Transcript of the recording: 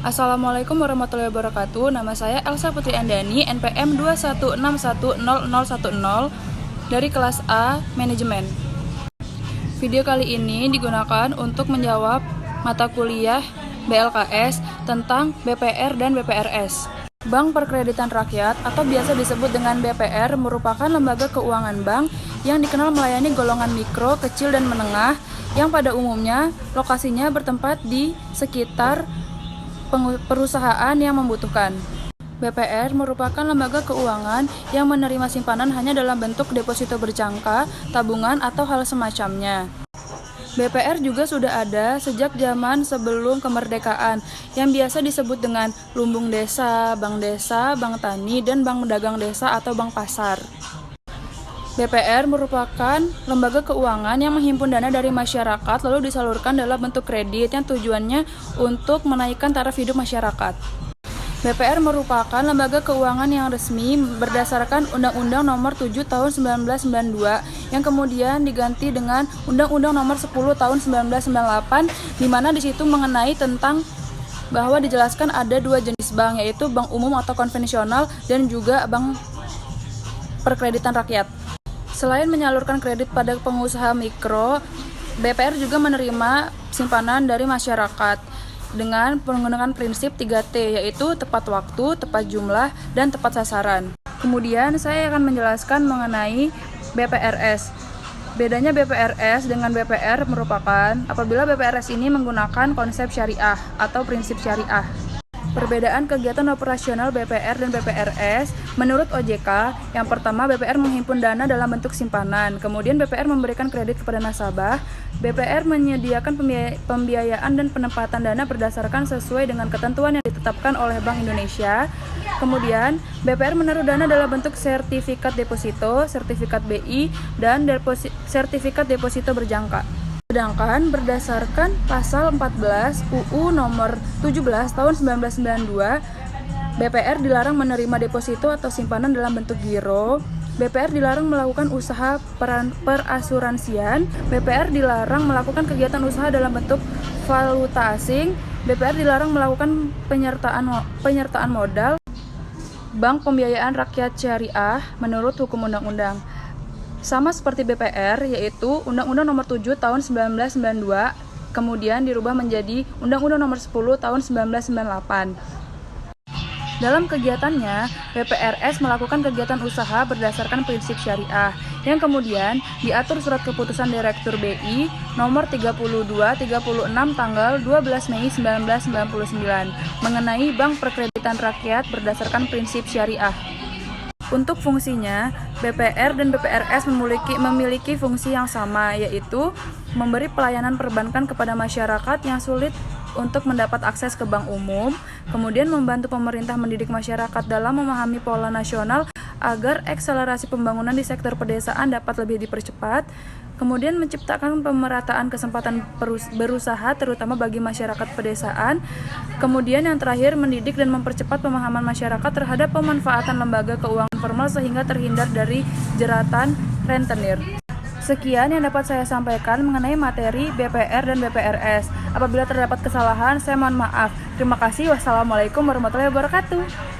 Assalamualaikum warahmatullahi wabarakatuh. Nama saya Elsa Putri Andani, NPM 216100010 dari kelas A Manajemen. Video kali ini digunakan untuk menjawab mata kuliah BLKS tentang BPR dan BPRS. Bank Perkreditan Rakyat atau biasa disebut dengan BPR merupakan lembaga keuangan bank yang dikenal melayani golongan mikro, kecil, dan menengah yang pada umumnya lokasinya bertempat di sekitar perusahaan yang membutuhkan. BPR merupakan lembaga keuangan yang menerima simpanan hanya dalam bentuk deposito berjangka, tabungan, atau hal semacamnya. BPR juga sudah ada sejak zaman sebelum kemerdekaan yang biasa disebut dengan lumbung desa, bank tani, dan bank dagang desa atau bank pasar. BPR merupakan lembaga keuangan yang menghimpun dana dari masyarakat lalu disalurkan dalam bentuk kredit yang tujuannya untuk menaikkan taraf hidup masyarakat. BPR merupakan lembaga keuangan yang resmi berdasarkan Undang-Undang Nomor 7 Tahun 1992 yang kemudian diganti dengan Undang-Undang Nomor 10 Tahun 1998 di mana di situ mengenai tentang bahwa dijelaskan ada dua jenis bank, yaitu bank umum atau konvensional dan juga bank perkreditan rakyat. Selain menyalurkan kredit pada pengusaha mikro, BPR juga menerima simpanan dari masyarakat dengan menggunakan prinsip 3T, yaitu tepat waktu, tepat jumlah, dan tepat sasaran. Kemudian saya akan menjelaskan mengenai BPRS. Bedanya BPRS dengan BPR merupakan apabila BPRS ini menggunakan konsep syariah atau prinsip syariah. Perbedaan kegiatan operasional BPR dan BPRS menurut OJK, yang pertama BPR menghimpun dana dalam bentuk simpanan, kemudian BPR memberikan kredit kepada nasabah, BPR menyediakan pembiayaan dan penempatan dana berdasarkan sesuai dengan ketentuan yang ditetapkan oleh Bank Indonesia, kemudian BPR menaruh dana dalam bentuk sertifikat deposito, sertifikat BI, dan sertifikat deposito berjangka. Sedangkan berdasarkan pasal 14 UU nomor 17 tahun 1992, BPR dilarang menerima deposito atau simpanan dalam bentuk giro, BPR dilarang melakukan usaha perasuransian, BPR dilarang melakukan kegiatan usaha dalam bentuk valuta asing, BPR dilarang melakukan penyertaan modal, bank pembiayaan rakyat syariah menurut hukum undang-undang. Sama seperti BPR, yaitu Undang-Undang Nomor 7 Tahun 1992, kemudian dirubah menjadi Undang-Undang Nomor 10 Tahun 1998. Dalam kegiatannya, BPRS melakukan kegiatan usaha berdasarkan prinsip syariah, yang kemudian diatur surat keputusan Direktur BI Nomor 32-36 tanggal 12 Mei 1999 mengenai Bank Perkreditan Rakyat berdasarkan prinsip syariah. Untuk fungsinya, BPR dan BPRS memiliki fungsi yang sama, yaitu memberi pelayanan perbankan kepada masyarakat yang sulit untuk mendapat akses ke bank umum, kemudian membantu pemerintah mendidik masyarakat dalam memahami pola nasional agar akselerasi pembangunan di sektor pedesaan dapat lebih dipercepat, kemudian menciptakan pemerataan kesempatan berusaha terutama bagi masyarakat pedesaan, kemudian yang terakhir mendidik dan mempercepat pemahaman masyarakat terhadap pemanfaatan lembaga keuangan formal sehingga terhindar dari jeratan rentenir. Sekian yang dapat saya sampaikan mengenai materi BPR dan BPRS. Apabila terdapat kesalahan, saya mohon maaf. Terima kasih. Wassalamualaikum warahmatullahi wabarakatuh.